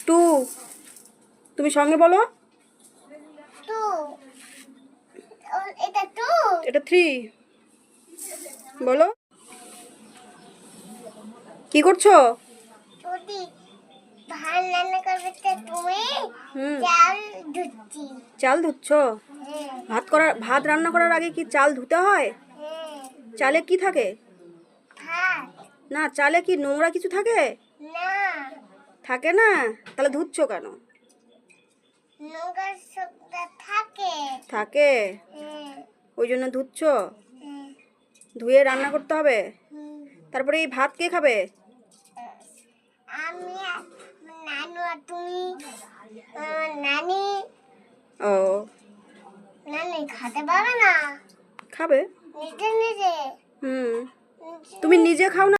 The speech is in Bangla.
টু, তুমি সঙ্গে বলো। টু, এটা টু। এটা থ্রি। বলো কি করছো? যদি ভাত রান্না করবে তো তুমি হুম, চাল ধুচ্ছি। চাল ধুচ্ছ? হ্যাঁ ভাত রান্না করার আগে কি চাল ধুতে হয়? হ্যাঁ। চালে কি থাকে? ভাত না, চালে কি নোংরা কিছু থাকে? না, থাকে না? তাহলে ধুচ্ছ কেন? নোংরা শুকনা থাকে। থাকে, হ্যাঁ ওই জন্য ধুচ্ছ। হ্যাঁ। ধুয়ে রান্না করতে হবে। হুম। তারপরে এই ভাত কে খাবে? আমি আর নানু আর তুমি, নানি। ও, নানি খেতে পারে না, খাবে। নিজে নিজে হুম, নিজে তুমি নিজে খাও না?